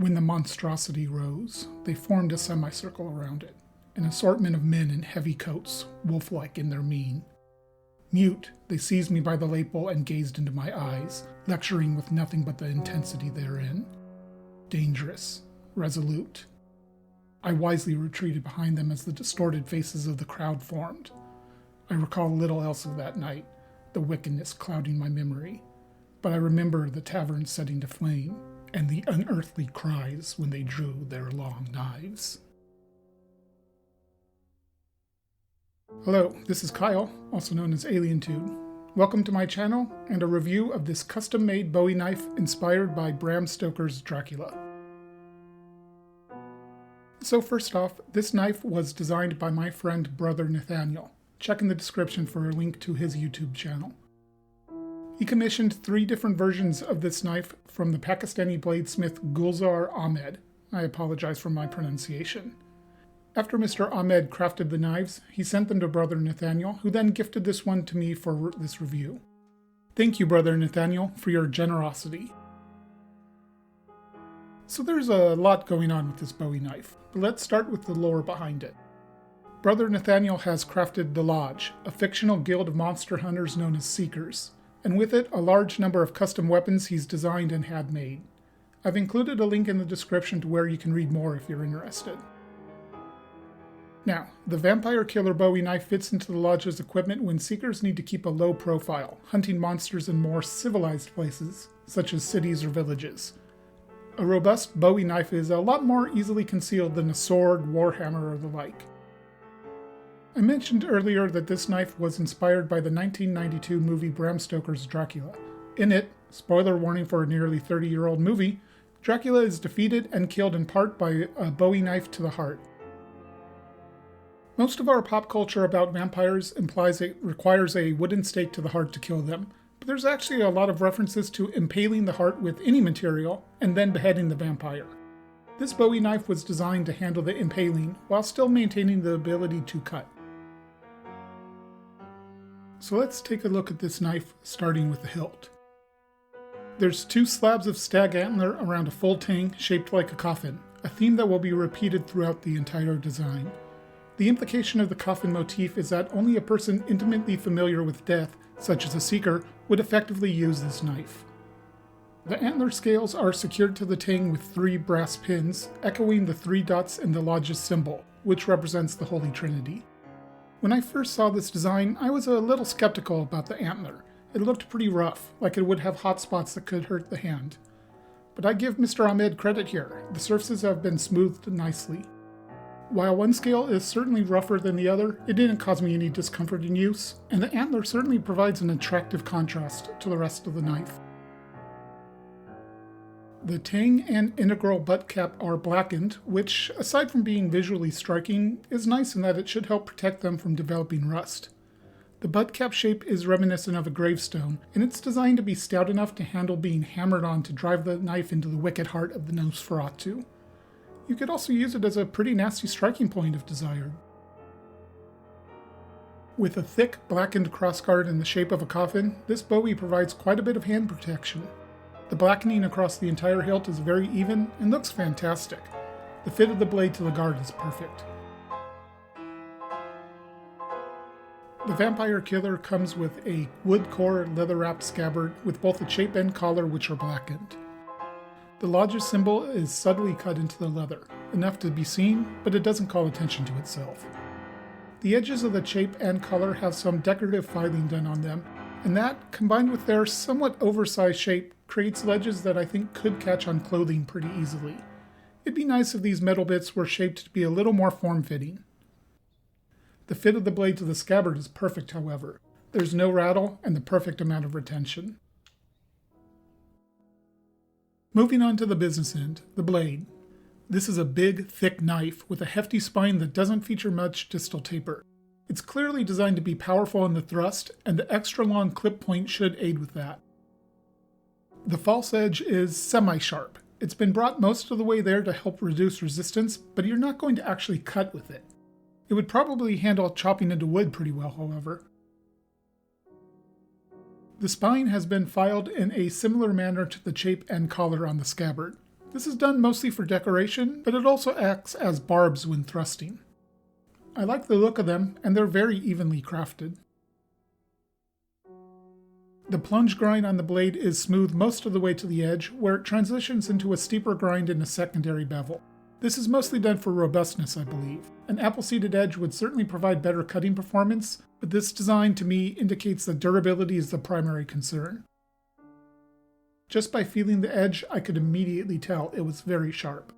When the monstrosity rose, they formed a semicircle around it, an assortment of men in heavy coats, wolf-like in their mien. Mute, they seized me by the lapel and gazed into my eyes, lecturing with nothing but the intensity therein. Dangerous, resolute. I wisely retreated behind them as the distorted faces of the crowd formed. I recall little else of that night, the wickedness clouding my memory, but I remember the tavern setting to flame, and the unearthly cries when they drew their long knives. Hello, this is Kyle, also known as AlienTube. Welcome to my channel and a review of this custom-made Bowie knife inspired by Bram Stoker's Dracula. So first off, this knife was designed by my friend Brother Nathaniel. Check in the description for a link to his YouTube channel. He commissioned 3 different versions of this knife from the Pakistani bladesmith Gulzar Ahmed. I apologize for my pronunciation. After Mr. Ahmed crafted the knives, he sent them to Brother Nathaniel, who then gifted this one to me for this review. Thank you, Brother Nathaniel, for your generosity. So there's a lot going on with this Bowie knife, but let's start with the lore behind it. Brother Nathaniel has crafted the Lodge, a fictional guild of monster hunters known as Seekers, and with it a large number of custom weapons he's designed and had made. I've included a link in the description to where you can read more if you're interested. Now, the Vampire Killer Bowie knife fits into the Lodge's equipment when Seekers need to keep a low profile, hunting monsters in more civilized places, such as cities or villages. A robust Bowie knife is a lot more easily concealed than a sword, warhammer, or the like. I mentioned earlier that this knife was inspired by the 1992 movie Bram Stoker's Dracula. In it, spoiler warning for a nearly 30-year-old movie, Dracula is defeated and killed in part by a Bowie knife to the heart. Most of our pop culture about vampires implies it requires a wooden stake to the heart to kill them, but there's actually a lot of references to impaling the heart with any material and then beheading the vampire. This Bowie knife was designed to handle the impaling while still maintaining the ability to cut. So let's take a look at this knife, starting with the hilt. There's 2 slabs of stag antler around a full tang shaped like a coffin, a theme that will be repeated throughout the entire design. The implication of the coffin motif is that only a person intimately familiar with death, such as a seeker, would effectively use this knife. The antler scales are secured to the tang with 3 brass pins, echoing the 3 dots in the Lodge's symbol, which represents the Holy Trinity. When I first saw this design, I was a little skeptical about the antler. It looked pretty rough, like it would have hot spots that could hurt the hand. But I give Mr. Ahmed credit here. The surfaces have been smoothed nicely. While one scale is certainly rougher than the other, it didn't cause me any discomfort in use, and the antler certainly provides an attractive contrast to the rest of the knife. The tang and integral butt cap are blackened, which, aside from being visually striking, is nice in that it should help protect them from developing rust. The butt cap shape is reminiscent of a gravestone, and it's designed to be stout enough to handle being hammered on to drive the knife into the wicked heart of the Nosferatu. You could also use it as a pretty nasty striking point if desired. With a thick, blackened crossguard in the shape of a coffin, this Bowie provides quite a bit of hand protection. The blackening across the entire hilt is very even and looks fantastic. The fit of the blade to the guard is perfect. The Vampire Killer comes with a wood core leather-wrapped scabbard with both a chape and collar which are blackened. The Lodge's symbol is subtly cut into the leather, enough to be seen, but it doesn't call attention to itself. The edges of the chape and collar have some decorative filing done on them, and that, combined with their somewhat oversized shape, creates ledges that I think could catch on clothing pretty easily. It'd be nice if these metal bits were shaped to be a little more form-fitting. The fit of the blade to the scabbard is perfect, however. There's no rattle and the perfect amount of retention. Moving on to the business end, the blade. This is a big, thick knife with a hefty spine that doesn't feature much distal taper. It's clearly designed to be powerful in the thrust, and the extra long clip point should aid with that. The false edge is semi-sharp. It's been brought most of the way there to help reduce resistance, but you're not going to actually cut with it. It would probably handle chopping into wood pretty well, however. The spine has been filed in a similar manner to the chape and collar on the scabbard. This is done mostly for decoration, but it also acts as barbs when thrusting. I like the look of them, and they're very evenly crafted. The plunge grind on the blade is smooth most of the way to the edge, where it transitions into a steeper grind in a secondary bevel. This is mostly done for robustness, I believe. An apple-seeded edge would certainly provide better cutting performance, but this design to me indicates that durability is the primary concern. Just by feeling the edge, I could immediately tell it was very sharp.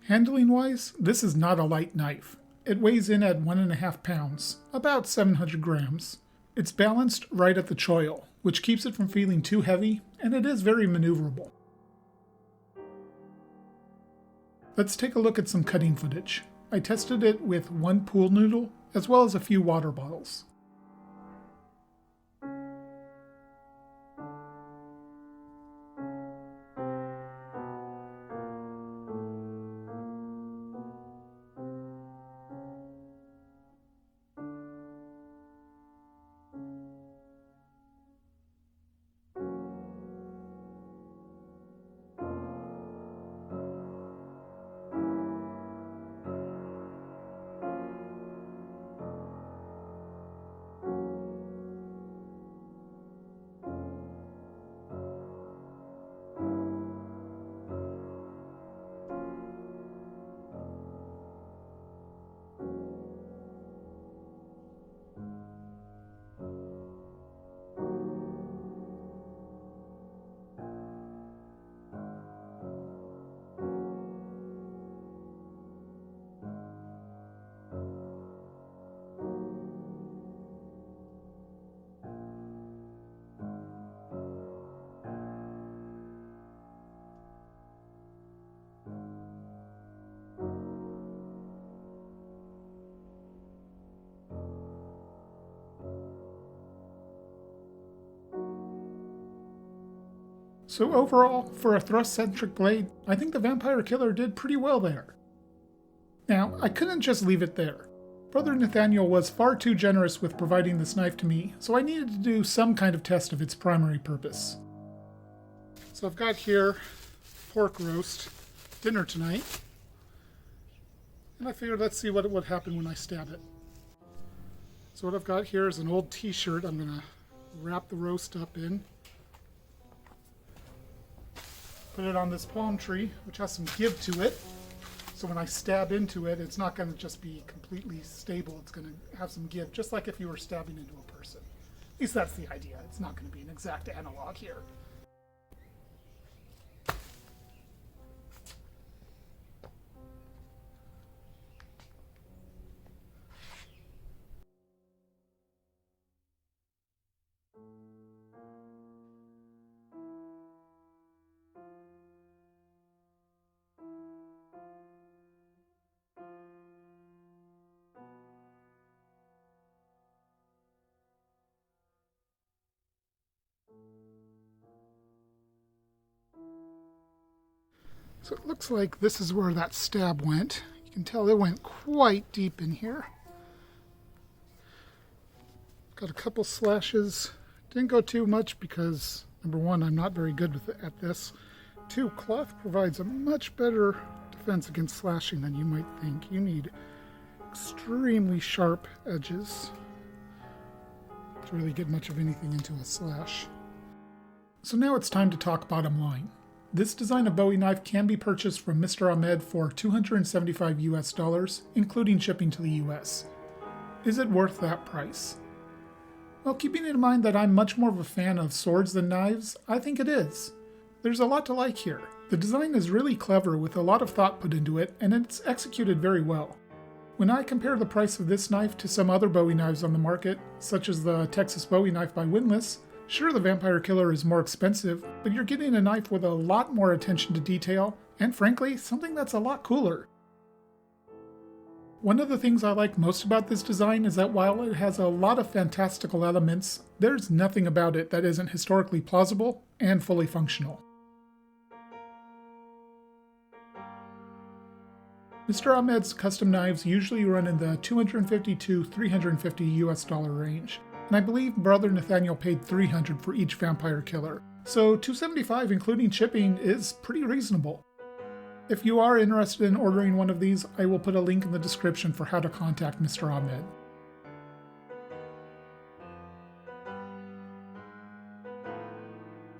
Handling-wise, this is not a light knife. It weighs in at 1.5 pounds, about 700 grams. It's balanced right at the choil, which keeps it from feeling too heavy, and it is very maneuverable. Let's take a look at some cutting footage. I tested it with one pool noodle, as well as a few water bottles. So overall, for a thrust-centric blade, I think the Vampire Killer did pretty well there. Now, I couldn't just leave it there. Brother Nathaniel was far too generous with providing this knife to me, so I needed to do some kind of test of its primary purpose. So I've got here pork roast, dinner tonight, and I figured let's see what would happen when I stab it. So what I've got here is an old t-shirt I'm going to wrap the roast up in. Put it on this palm tree, which has some give to it. So when I stab into it, it's not going to just be completely stable. It's going to have some give, just like if you were stabbing into a person. At least that's the idea. It's not going to be an exact analog here. So it looks like this is where that stab went. You can tell it went quite deep in here. Got a couple slashes. Didn't go too much because, number one, I'm not very good at this. Two, cloth provides a much better defense against slashing than you might think. You need extremely sharp edges to really get much of anything into a slash. So now it's time to talk bottom line. This design of Bowie knife can be purchased from Mr. Ahmed for $275 US, including shipping to the US. Is it worth that price? Well, keeping in mind that I'm much more of a fan of swords than knives, I think it is. There's a lot to like here. The design is really clever with a lot of thought put into it, and it's executed very well. When I compare the price of this knife to some other Bowie knives on the market, such as the Texas Bowie knife by Windlass, sure, the Vampire Killer is more expensive, but you're getting a knife with a lot more attention to detail, and frankly, something that's a lot cooler. One of the things I like most about this design is that while it has a lot of fantastical elements, there's nothing about it that isn't historically plausible and fully functional. Mr. Ahmed's custom knives usually run in the $250 to $350 US range. And I believe Brother Nathaniel paid $300 for each Vampire Killer, So $275 including shipping is pretty reasonable. If you are interested in ordering one of these, I will put a link in the description for how to contact Mr. Ahmed.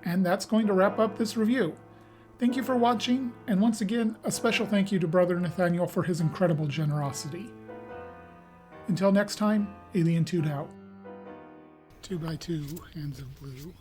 And that's going to wrap up this review. Thank you for watching, and once again, a special thank you to Brother Nathaniel for his incredible generosity. Until next time, Alien 2'd out. 2x2 hands of blue.